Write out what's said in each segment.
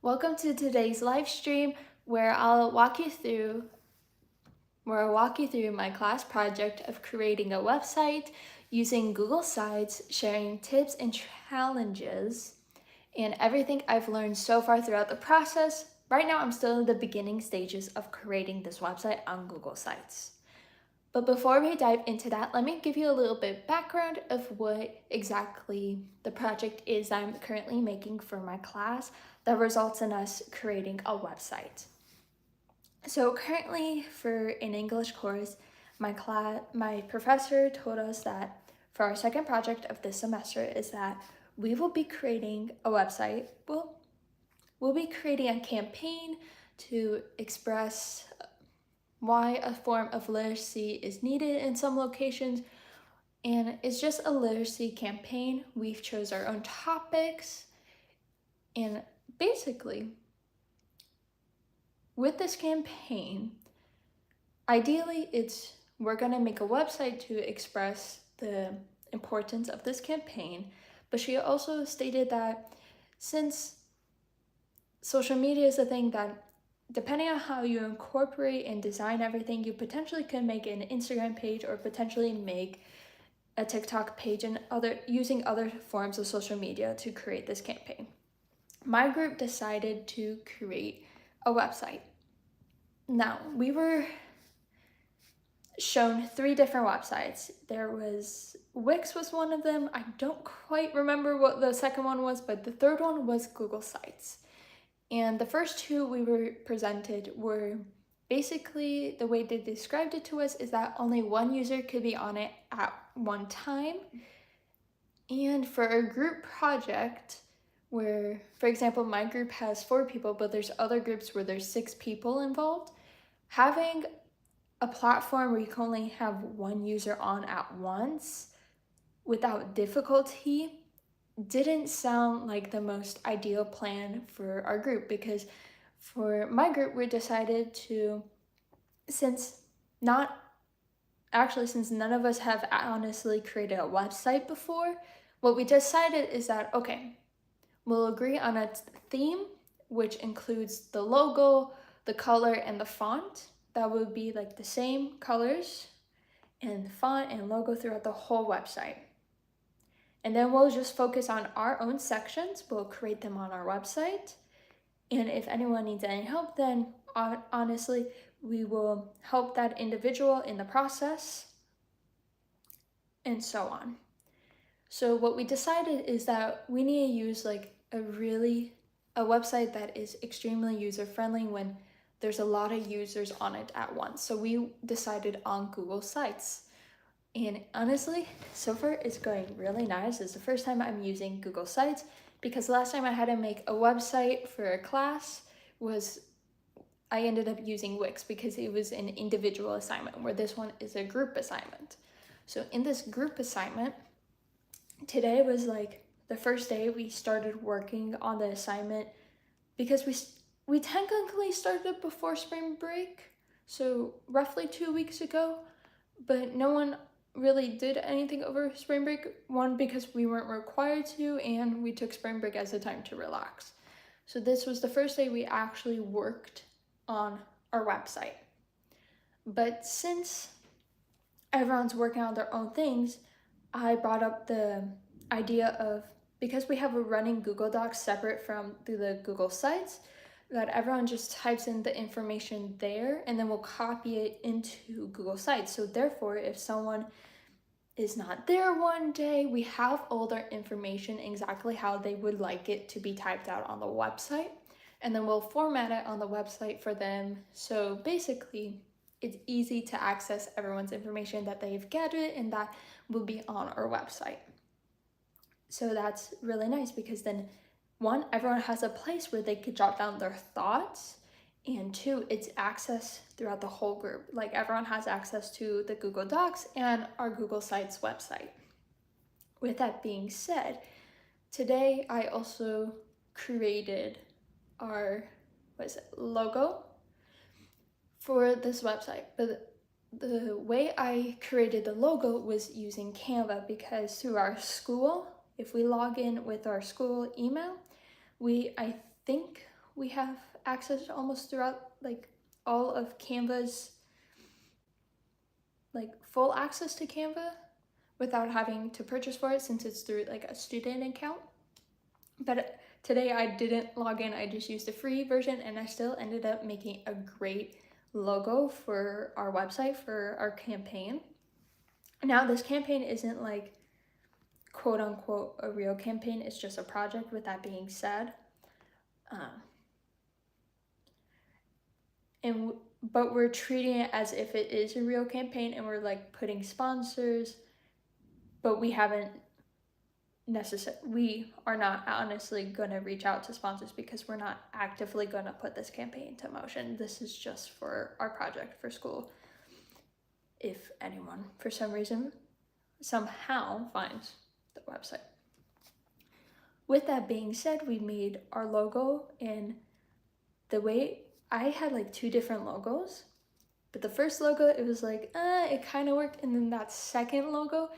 Welcome to today's live stream where I'll walk you through my class project of creating a website using Google Sites, sharing tips and challenges, and everything I've learned so far throughout the process. Right now, I'm still in the beginning stages of creating this website on Google Sites. But before we dive into that, let me give you a little bit background of what exactly the project is I'm currently making for my class that results in us creating a website. So currently for an English course, my professor told us that for our second project of this semester is that we will be creating a website. We'll be creating a campaign to express why a form of literacy is needed in some locations, and it's just a literacy campaign. We've chose our own topics, and basically with this campaign, ideally we're going to make a website to express the importance of this campaign, but she also stated that since social media is a thing that depending on how you incorporate and design everything, you potentially can make an Instagram page or potentially make a TikTok page and using other forms of social media to create this campaign. My group decided to create a website. Now, we were shown 3 different websites. There was Wix was one of them. I don't quite remember what the second one was, but the third one was Google Sites. And the first 2 we were presented were basically the way they described it to us is that only one user could be on it at one time. And for a group project where, for example, my group has 4 people, but there's other groups where there's 6 people involved, having a platform where you can only have one user on at once without difficulty didn't sound like the most ideal plan for our group, because for my group we decided to, since none of us have honestly created a website before, what we decided is that, okay, we'll agree on a theme which includes the logo, the color, and the font. That would be like the same colors and font and logo throughout the whole website. And then we'll just focus on our own sections. We'll create them on our website. And if anyone needs any help, then honestly, we will help that individual in the process, and so on. So what we decided is that we need to use like a website that is extremely user-friendly when there's a lot of users on it at once. So we decided on Google Sites. And honestly, so far it's going really nice. It's the first time I'm using Google Sites, because last time I had to make a website for a class I ended up using Wix because it was an individual assignment, where this one is a group assignment. So in this group assignment, today was like the first day we started working on the assignment, because we technically started before spring break, so roughly 2 weeks ago, but no one really did anything over spring break. One, because we weren't required to, and we took spring break as a time to relax. So this was the first day we actually worked on our website. But since everyone's working on their own things, I brought up the idea of, because we have a running Google Docs separate from the Google Sites, that everyone just types in the information there and then we'll copy it into Google Sites. So therefore, if someone is not there one day, we have all their information exactly how they would like it to be typed out on the website, and then we'll format it on the website for them. So basically, it's easy to access everyone's information that they've gathered, and that will be on our website. So that's really nice, because then 1, everyone has a place where they could jot down their thoughts, and 2, it's access throughout the whole group. Like everyone has access to the Google Docs and our Google Sites website. With that being said, today I also created our logo for this website. But the way I created the logo was using Canva, because through our school, if we log in with our school email, I think we have access almost throughout like all of Canva's, like full access to Canva without having to purchase for it since it's through like a student account. But today I didn't log in, I just used the free version, and I still ended up making a great logo for our website for our campaign. Now this campaign isn't like quote unquote a real campaign, it's just a project. With that being said, but we're treating it as if it is a real campaign, and we're like putting sponsors, but we are not honestly gonna reach out to sponsors because we're not actively gonna put this campaign into motion. This is just for our project for school. If anyone for some reason somehow finds the website. With that being said, we made our logo, and the way I had like 2 different logos, but the first logo, it was like, it kind of worked. And then that second logo,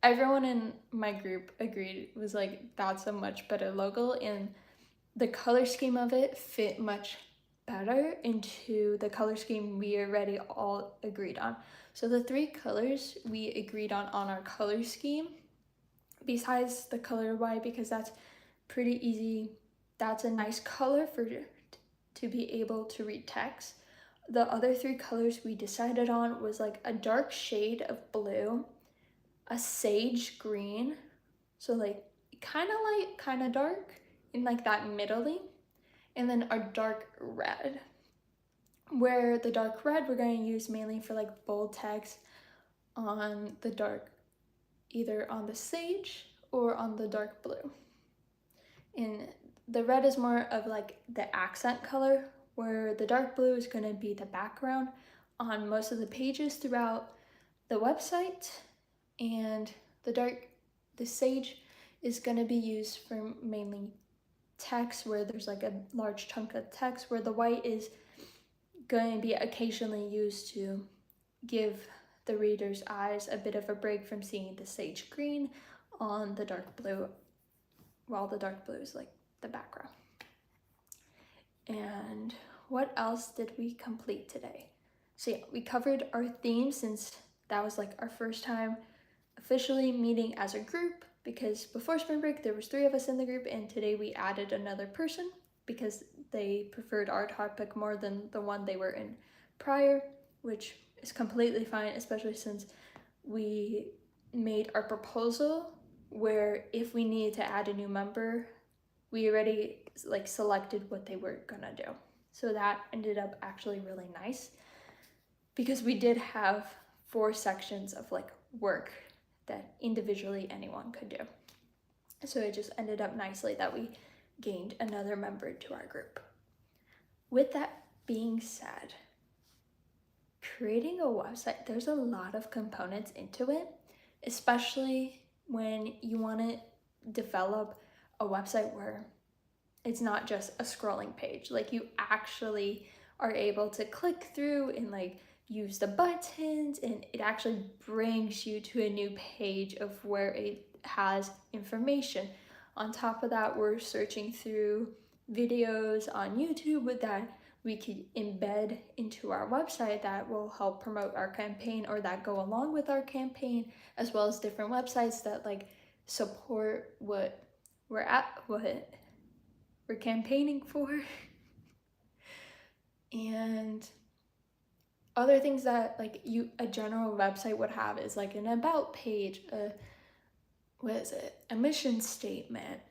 everyone in my group agreed, it was like, that's a much better logo. And the color scheme of it fit much better into the color scheme we already all agreed on. So the 3 colors we agreed on our color scheme, besides the color white, because that's pretty easy, that's a nice color to be able to read text. The other 3 colors we decided on was like a dark shade of blue, a sage green, so like kind of light, kind of dark, in like that middling, and then a dark red, where the dark red we're going to use mainly for like bold text on the dark, either on the sage or on the dark blue. And the red is more of like the accent color, where the dark blue is going to be the background on most of the pages throughout the website, and the sage is going to be used for mainly text, where there's like a large chunk of text, where the white is going to be occasionally used to give the reader's eyes a bit of a break from seeing the sage green on the dark blue, while the dark blue is like the background. And what else did we complete today? So yeah, we covered our theme, since that was like our first time officially meeting as a group, because before spring break there was 3 of us in the group, and today we added another person because they preferred our topic more than the one they were in prior, which is completely fine, especially since we made our proposal where if we needed to add a new member, we already like selected what they were gonna do. So that ended up actually really nice, because we did have 4 sections of like work that individually anyone could do. So it just ended up nicely that we gained another member to our group. With that being said, creating a website, there's a lot of components into it, especially when you want to develop a website where it's not just a scrolling page. Like you actually are able to click through and like use the buttons, and it actually brings you to a new page of where it has information. On top of that, we're searching through videos on YouTube that we could embed into our website that will help promote our campaign or that go along with our campaign, as well as different websites that like support what we're campaigning for. And other things that like a general website would have is like an about page, a mission statement,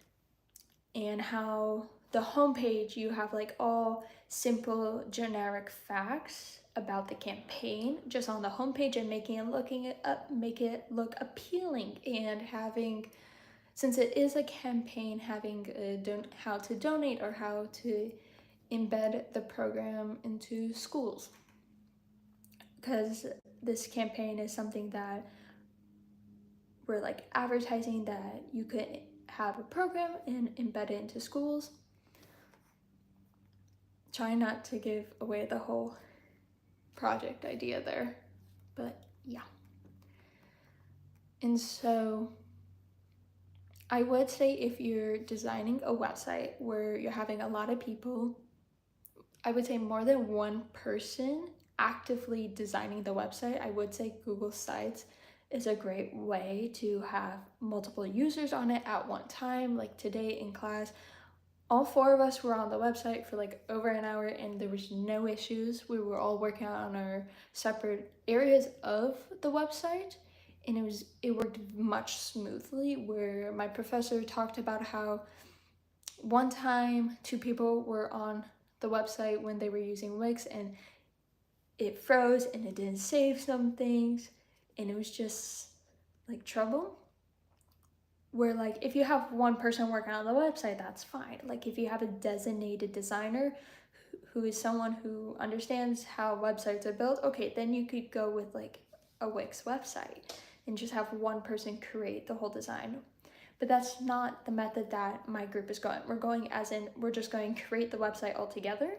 and how the homepage you have like all simple generic facts about the campaign just on the homepage, and make it look appealing, and having, since it is a campaign, having how to donate or how to embed the program into schools, because this campaign is something that we're like advertising that you could have a program and embed it into schools. Try not to give away the whole project idea there, but yeah. And so I would say if you're designing a website where you're having a lot of people I would say more than one person actively designing the website, I would say Google Sites is a great way to have multiple users on it at one time. Like today in class, all four of us were on the website for like over an hour and there was no issues. We were all working on our separate areas of the website and it worked much smoothly, where my professor talked about how one time two people were on the website when they were using Wix and it froze and it didn't save some things and it was just like trouble. Where like if you have one person working on the website, that's fine. Like if you have a designated designer who is someone who understands how websites are built, okay, then you could go with like a Wix website and just have one person create the whole design. But that's not the method that my group is going. We're going as in, we're just going to create the website all together.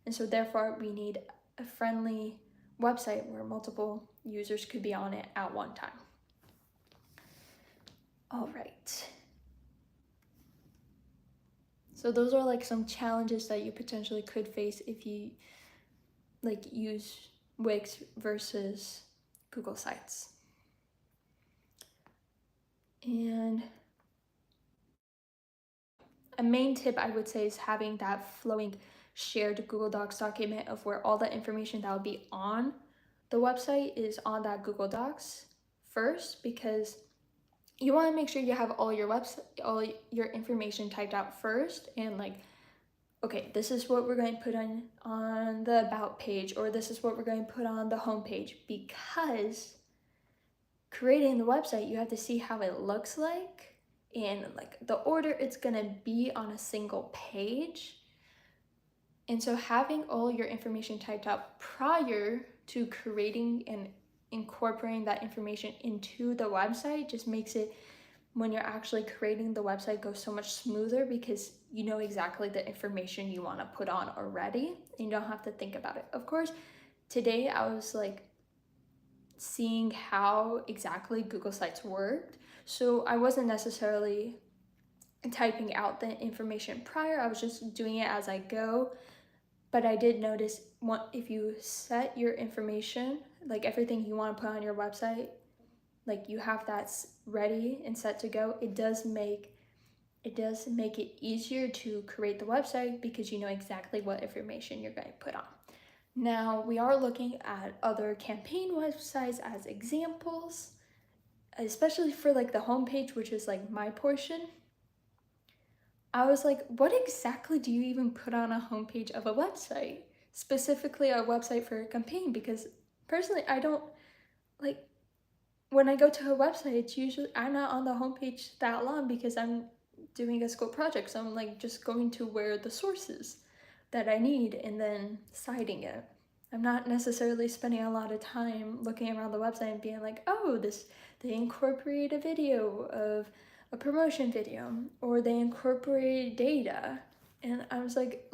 And so therefore we need a friendly website where multiple users could be on it at one time. All right. So those are like some challenges that you potentially could face if you like use Wix versus Google Sites. And a main tip I would say is having that flowing shared Google Docs document of where all the information that will be on the website is on that Google Docs first, because you want to make sure you have all your information typed out first, and like, okay, this is what we're going to put on the about page, or this is what we're going to put on the home page, because creating the website, you have to see how it looks like and like the order it's going to be on a single page. And so having all your information typed out prior to creating and incorporating that information into the website just makes it, when you're actually creating the website, go so much smoother, because you know exactly the information you want to put on already and you don't have to think about it. Of course, today I was like seeing how exactly Google Sites worked, so I wasn't necessarily typing out the information prior, I was just doing it as I go. But I did notice if you set your information, like everything you want to put on your website, like you have that ready and set to go, it does make it easier to create the website because you know exactly what information you're going to put on. Now, we are looking at other campaign websites as examples, especially for like the homepage, which is like my portion. I was like, what exactly do you even put on a homepage of a website? Specifically a website for a campaign, because personally, I don't like, when I go to a website, it's usually, I'm not on the homepage that long because I'm doing a school project. So I'm like just going to where the sources that I need and then citing it. I'm not necessarily spending a lot of time looking around the website and being like, oh, they incorporate a video of a promotion video, or they incorporate data. And I was like,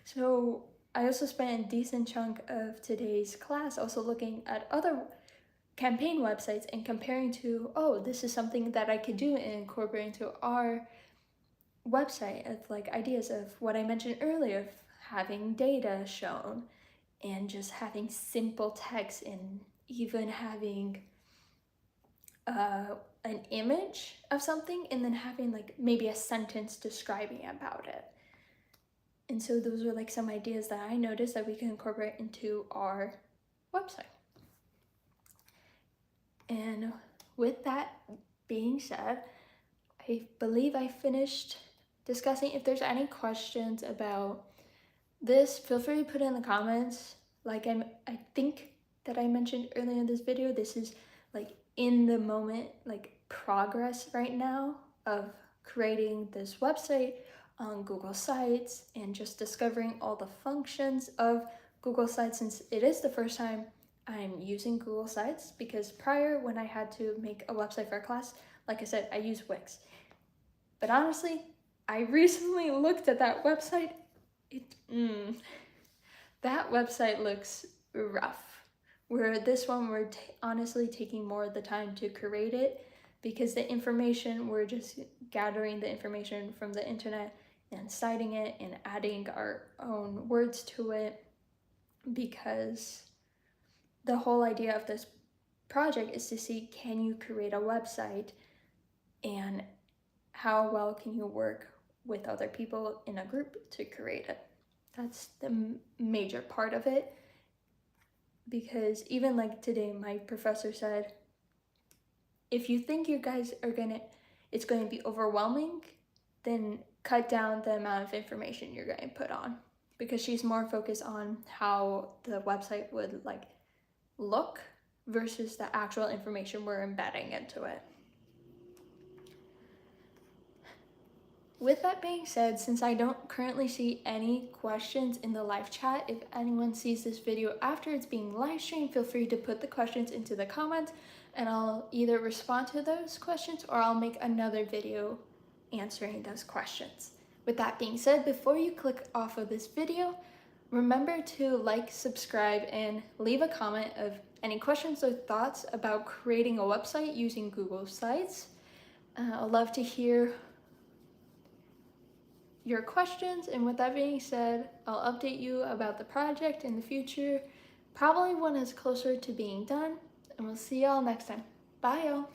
so I also spent a decent chunk of today's class also looking at other campaign websites and comparing to, oh, this is something that I could do and incorporate into our website, of like ideas of what I mentioned earlier, of having data shown and just having simple text and even having an image of something and then having like maybe a sentence describing about it. And so those are like some ideas that I noticed that we can incorporate into our website. And with that being said, I believe I finished discussing. If there's any questions about this, feel free to put it in the comments. Like I think that I mentioned earlier in this video, this is like in the moment, like progress right now of creating this website on Google Sites and just discovering all the functions of Google Sites, since it is the first time I'm using Google Sites, because prior, when I had to make a website for a class, like I said, I use Wix. But honestly, I recently looked at that website. That website looks rough. Where this one, we're honestly taking more of the time to create it, because the information, we're just gathering the information from the internet and citing it and adding our own words to it, because the whole idea of this project is to see, can you create a website and how well can you work with other people in a group to create it. That's the major part of it, because even like today my professor said, if you think you guys are it's going to be overwhelming, then cut down the amount of information you're going to put on, because she's more focused on how the website would like look versus the actual information we're embedding into it. With that being said, since I don't currently see any questions in the live chat, if anyone sees this video after it's being live streamed, feel free to put the questions into the comments and I'll either respond to those questions or I'll make another video answering those questions. With that being said, before you click off of this video, remember to like, subscribe, and leave a comment of any questions or thoughts about creating a website using Google Sites. I'd love to hear your questions, and with that being said, I'll update you about the project in the future, probably when it's closer to being done, and we'll see y'all next time. Bye y'all!